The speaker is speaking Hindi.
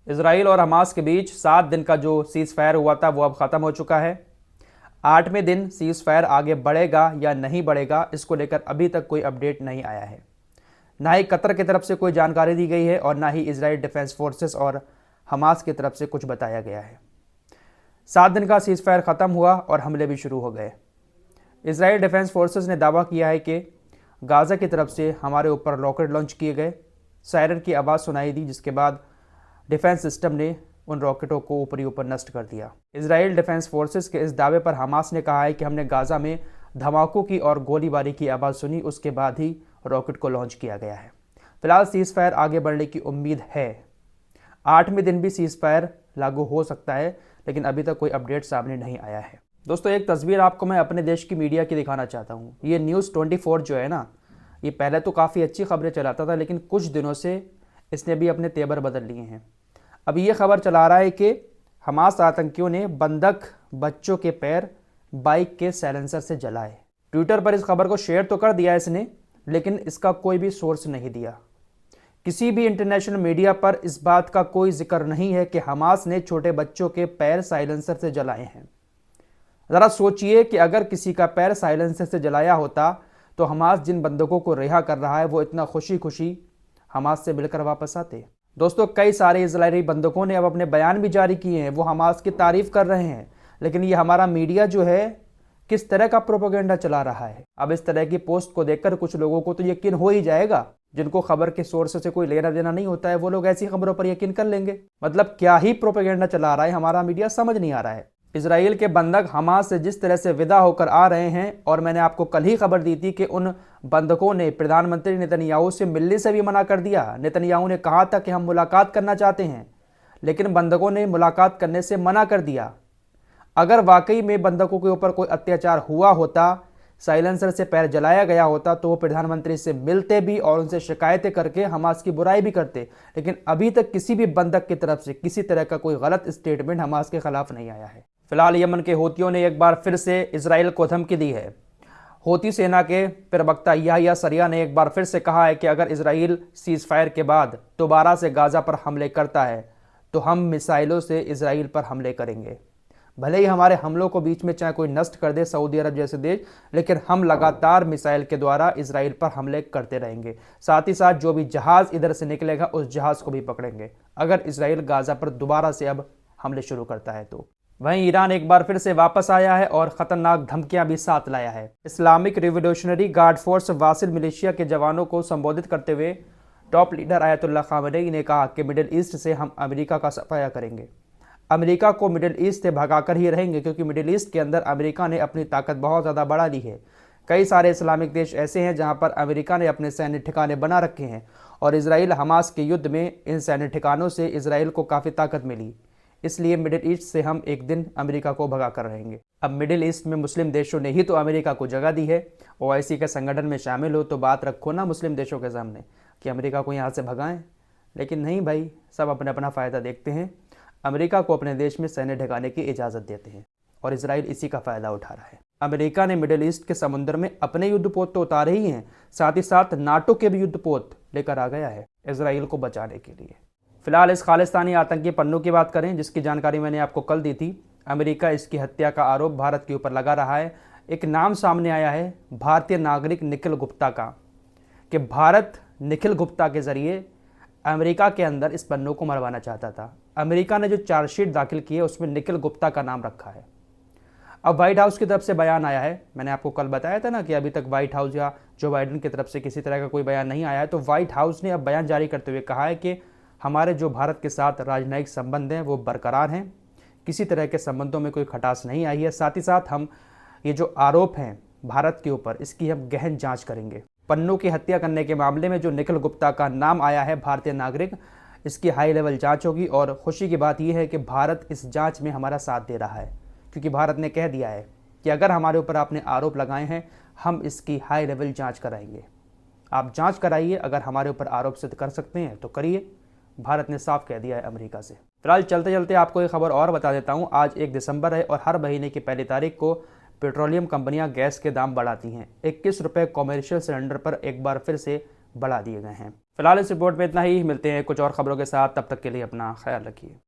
इजराइल और हमास के बीच 7 दिन का जो सीज़ फायर हुआ था वो अब ख़त्म हो चुका है। 8वें दिन सीज़ फायर आगे बढ़ेगा या नहीं बढ़ेगा, इसको लेकर अभी तक कोई अपडेट नहीं आया है। ना ही कतर की तरफ से कोई जानकारी दी गई है और ना ही इजराइल डिफेंस फोर्सेस और हमास की तरफ से कुछ बताया गया है। 7 दिन का सीज़ फायर ख़त्म हुआ और हमले भी शुरू हो गए। इजराइल डिफेंस फोर्सेस ने दावा किया है कि गाज़ा की तरफ से हमारे ऊपर रॉकेट लॉन्च किए गए। सायरन की आवाज़ सुनाई दी, जिसके बाद डिफेंस सिस्टम ने उन रॉकेटों को ऊपरी ऊपर नष्ट कर दिया। इजराइल डिफेंस फोर्सेस के इस दावे पर हमास ने कहा है कि हमने गाज़ा में धमाकों की और गोलीबारी की आवाज़ सुनी, उसके बाद ही रॉकेट को लॉन्च किया गया है। फिलहाल सीज़ फायर आगे बढ़ने की उम्मीद है। 8वें दिन भी सीज़ फायर लागू हो सकता है, लेकिन अभी तक कोई अपडेट सामने नहीं आया है। दोस्तों, एक तस्वीर आपको मैं अपने देश की मीडिया की दिखाना चाहता हूँ। ये न्यूज़ 24 जो है ना, ये पहले तो काफ़ी अच्छी खबरें चलाता था, लेकिन कुछ दिनों से इसने भी अपने तेवर बदल लिए हैं। अब ये खबर चला रहा है कि हमास आतंकियों ने बंधक बच्चों के पैर बाइक के साइलेंसर से जलाए। ट्विटर पर इस खबर को शेयर तो कर दिया इसने, लेकिन इसका कोई भी सोर्स नहीं दिया। किसी भी इंटरनेशनल मीडिया पर इस बात का कोई जिक्र नहीं है कि हमास ने छोटे बच्चों के पैर साइलेंसर से जलाए हैं। ज़रा सोचिए कि अगर किसी का पैर साइलेंसर से जलाया होता तो हमास जिन बंदूकों को रिहा कर रहा है वो इतना खुशी खुशी हमास से मिलकर वापस आते। दोस्तों, कई सारे इजरायली बंदूकों ने अब अपने बयान भी जारी किए हैं, वो हमास की तारीफ कर रहे हैं। लेकिन ये हमारा मीडिया जो है किस तरह का प्रोपेगेंडा चला रहा है। अब इस तरह की पोस्ट को देखकर कुछ लोगों को तो यकीन हो ही जाएगा, जिनको खबर के सोर्स से कोई लेना देना नहीं होता है, वो लोग ऐसी खबरों पर यकीन कर लेंगे। मतलब क्या ही प्रोपेगेंडा चला रहा है हमारा मीडिया, समझ नहीं आ रहा है। इजराइल के बंधक हमास से जिस तरह से विदा होकर आ रहे हैं, और मैंने आपको कल ही खबर दी थी कि उन बंधकों ने प्रधानमंत्री नेतन्याहू से मिलने से भी मना कर दिया। नेतन्याहू ने कहा था कि हम मुलाकात करना चाहते हैं, लेकिन बंधकों ने मुलाकात करने से मना कर दिया। अगर वाकई में बंधकों के ऊपर कोई अत्याचार हुआ होता, साइलेंसर से पैर जलाया गया होता, तो वो प्रधानमंत्री से मिलते भी और उनसे शिकायतें करके हमास की बुराई भी करते। लेकिन अभी तक किसी भी बंधक की तरफ से किसी तरह का कोई गलत स्टेटमेंट हमास के खिलाफ नहीं आया है। फिलहाल यमन के हूतियों ने एक बार फिर से इजराइल को धमकी दी है। हूती सेना के प्रवक्ता याह्या सरिया ने एक बार फिर से कहा है कि अगर इजराइल सीज़ फायर के बाद दोबारा से गाज़ा पर हमले करता है तो हम मिसाइलों से इजराइल पर हमले करेंगे। भले ही हमारे हमलों को बीच में चाहे कोई नष्ट कर दे, सऊदी अरब जैसे देश, लेकिन हम लगातार मिसाइल के द्वारा इजराइल पर हमले करते रहेंगे। साथ ही साथ जो भी जहाज़ इधर से निकलेगा उस जहाज़ को भी पकड़ेंगे अगर इजराइल गाज़ा पर दोबारा से अब हमले शुरू करता है तो। वहीं ईरान एक बार फिर से वापस आया है और ख़तरनाक धमकियां भी साथ लाया है। इस्लामिक रिवोल्यूशनरी गार्ड फोर्स वासिल मिलिशिया के जवानों को संबोधित करते हुए टॉप लीडर आयतुल्लाह खामेनी ने कहा कि मिडिल ईस्ट से हम अमेरिका का सफाया करेंगे। अमेरिका को मिडिल ईस्ट से भगाकर ही रहेंगे, क्योंकि मिडिल ईस्ट के अंदर अमेरिका ने अपनी ताकत बहुत ज़्यादा बढ़ा ली है। कई सारे इस्लामिक देश ऐसे हैं जहां पर अमेरिका ने अपने सैन्य ठिकाने बना रखे हैं, और इजराइल हमास के युद्ध में इन सैन्य ठिकानों से इजराइल को काफ़ी ताकत मिली। इसलिए मिडिल ईस्ट से हम एक दिन अमेरिका को भगा कर रहेंगे। अब मिडिल ईस्ट में मुस्लिम देशों ने ही तो अमेरिका को जगह दी है। ओआईसी के संगठन में शामिल हो तो बात रखो ना मुस्लिम देशों के सामने कि अमेरिका को यहाँ से भगाएं। लेकिन नहीं भाई, सब अपना अपना फ़ायदा देखते हैं। अमेरिका को अपने देश में सैन्य ठिकाने की इजाज़त देते हैं और इजराइल इसी का फ़ायदा उठा रहा है। अमेरिका ने मिडिल ईस्ट के समुद्र में अपने युद्धपोत तो उतारे ही हैं, साथ ही साथ नाटो के भी युद्धपोत लेकर आ गया है इजराइल को बचाने के लिए। फिलहाल इस खालिस्तानी आतंकी पन्नू की बात करें, जिसकी जानकारी मैंने आपको कल दी थी। अमेरिका इसकी हत्या का आरोप भारत के ऊपर लगा रहा है। एक नाम सामने आया है भारतीय नागरिक निखिल गुप्ता का, कि भारत निखिल गुप्ता के ज़रिए अमेरिका के अंदर इस पन्नू को मरवाना चाहता था। अमेरिका ने जो चार्जशीट दाखिल की है उसमें निखिल गुप्ता का नाम रखा है। अब व्हाइट हाउस की तरफ से बयान आया है। मैंने आपको कल बताया था ना कि अभी तक व्हाइट हाउस या जो बाइडेन की तरफ से किसी तरह का कोई बयान नहीं आया है। तो व्हाइट हाउस ने अब बयान जारी करते हुए कहा है कि हमारे जो भारत के साथ राजनयिक संबंध हैं वो बरकरार हैं, किसी तरह के संबंधों में कोई खटास नहीं आई है। साथ ही साथ हम ये जो आरोप हैं भारत के ऊपर, इसकी हम गहन जांच करेंगे। पन्नू की हत्या करने के मामले में जो निखिल गुप्ता का नाम आया है भारतीय नागरिक, इसकी हाई लेवल जांच होगी। और खुशी की बात यह है कि भारत इस जांच में हमारा साथ दे रहा है, क्योंकि भारत ने कह दिया है कि अगर हमारे ऊपर आपने आरोप लगाए हैं हम इसकी हाई लेवल जांच कराएंगे। आप जांच कराइए, अगर हमारे ऊपर आरोप सिद्ध कर सकते हैं तो करिए। भारत ने साफ कह दिया है अमेरिका से। फिलहाल चलते चलते आपको एक खबर और बता देता हूँ। आज 1 दिसंबर है और हर महीने की पहली तारीख को पेट्रोलियम कंपनियां गैस के दाम बढ़ाती हैं। 21 रुपये कॉमर्शियल सिलेंडर पर एक बार फिर से बढ़ा दिए गए हैं। फिलहाल इस रिपोर्ट में इतना ही, मिलते हैं कुछ और खबरों के साथ, तब तक के लिए अपना ख्याल रखिए।